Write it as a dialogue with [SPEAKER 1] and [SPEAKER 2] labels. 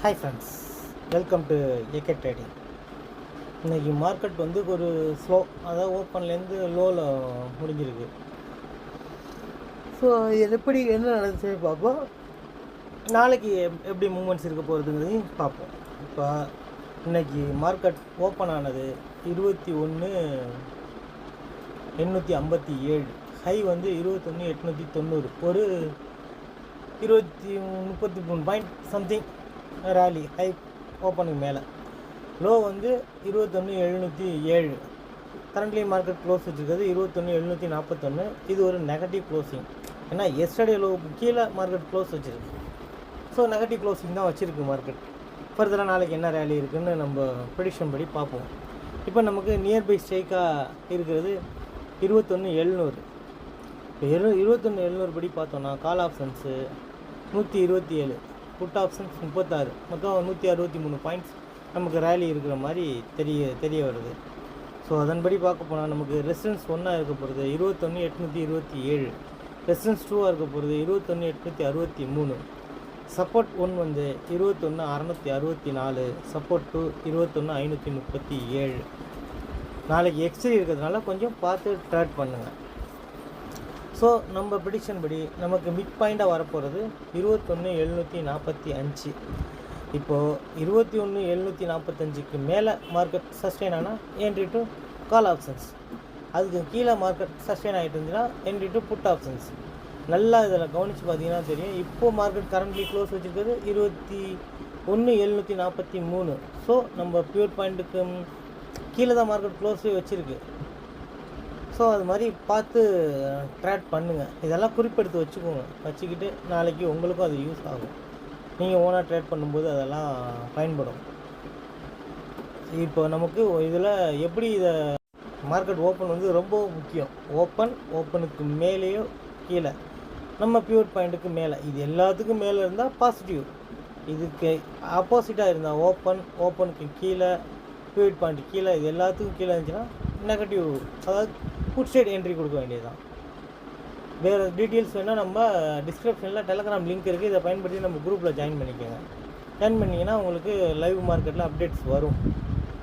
[SPEAKER 1] Hi friends, welcome to AK trading. இன்றைக்கி market வந்து ஒரு ஸ்லோ, அதாவது ஓப்பன்லேருந்து லோவில் முடிஞ்சிருக்கு. ஸோ எப்படி என்ன நடந்துச்சு பார்ப்போம். நாளைக்கு எப்படி மூமெண்ட்ஸ் இருக்க போகிறதுங்கிறதையும் பார்ப்போம். இப்போ இன்றைக்கி மார்க்கெட் ஓப்பன் ஆனது 21,857, ஹை வந்து 21,890, ஒரு 33 பாயிண்ட் சம்திங் ரேலி ஹை ஓப்பனுக்கு மேலே. லோ வந்து 21,707. கரண்ட்லி மார்க்கெட் க்ளோஸ் வச்சுருக்கிறது 21,741. இது ஒரு நெகட்டிவ் க்ளோசிங். ஏன்னா எஸ்டர்டே லோவுக்கு கீழே மார்க்கெட் க்ளோஸ் வச்சுருக்கு. ஸோ நெகட்டிவ் க்ளோசிங் தான் வச்சுருக்கு மார்க்கெட். ஃபர்தராக நாளைக்கு என்ன ரேலி இருக்குதுன்னு நம்ம ப்ரெடிக்ஷன் படி பார்ப்போம். இப்போ நமக்கு நியர்பை ஸ்ட்ரைக்காக இருக்கிறது 21,700. இப்போ 21,700 படி பார்த்தோன்னா கால் ஆப்ஷன்ஸு 127, புட் ஆப்ஷன்ஸ் 36, மொத்தம் 163 பாயிண்ட்ஸ் நமக்கு ரேலி இருக்கிற மாதிரி தெரிய வருது. ஸோ அதன்படி பார்க்க போனால் நமக்கு ரெசிடன்ஸ் 1 இருக்க போகிறது 21,827, ரெசிடன்ஸ் 2 இருக்க போகிறது 21,863, சப்போர்ட் 1 வந்து 21,664, சப்போர்ட் 2 21,537. நாளைக்கு எக்ஸ்ட்ரீ இருக்கிறதுனால கொஞ்சம் பார்த்து ட்ரேட் பண்ணுங்கள். ஸோ நம்ம ப்ரெடிக்ஷன் படி நமக்கு மிட் பாயிண்ட்டாக வரப்போகிறது 21,745. இப்போது 21,745க்கு மேலே மார்க்கெட் சஸ்டெயின் ஆனால் என்ட்ரி டு கால் ஆப்ஷன்ஸ், அதுக்கு கீழே மார்க்கெட் சஸ்டெயின் ஆகிட்டு இருந்துச்சுன்னா என்ட்ரி டு புட் ஆப்ஷன்ஸ். நல்லா இதில் கவனித்து பார்த்தீங்கன்னா தெரியும். இப்போது மார்க்கெட் கரண்ட்லி க்ளோஸ் வச்சுருக்கிறது 21,743. ஸோ நம்ம பியூர் பாயிண்ட்டுக்கு கீழே தான் மார்க்கெட் க்ளோஸே வச்சுருக்கு. ஸோ அது மாதிரி பார்த்து ட்ரேட் பண்ணுங்கள். இதெல்லாம் குறிப்பெடுத்து வச்சுக்கிட்டு நாளைக்கு உங்களுக்கும் அது யூஸ் ஆகும். நீங்கள் ஓனாக ட்ரேட் பண்ணும்போது அதெல்லாம் பயன்படும். இப்போ நமக்கு இதில் எப்படி இதை மார்க்கெட் ஓப்பன் வந்து ரொம்ப முக்கியம். ஓப்பனுக்கு மேலேயோ கீழே, நம்ம பியூர் பாயிண்ட்டுக்கு மேலே, இது எல்லாத்துக்கும் மேலே இருந்தால் பாசிட்டிவ். இதுக்கு ஆப்போசிட்டாக இருந்தால் ஓப்பனுக்கு கீழே, பியூர் பாயிண்ட்டு கீழே, இது எல்லாத்துக்கும் கீழே இருந்துச்சுன்னா நெகட்டிவ், அதாவது புட் சைடு என்ட்ரி கொடுக்க வேண்டியது தான். வேறு டீட்டெயில்ஸ் வேணால் நம்ம டிஸ்கிரிப்ஷனில் டெலகிராம் லிங்க் இருக்குது. இதை பயன்படுத்தி நம்ம குரூப்பில் ஜாயின் பண்ணிக்கோங்க. ஜாயின் பண்ணிங்கன்னா உங்களுக்கு லைவ் மார்க்கெட்டில் அப்டேட்ஸ் வரும்.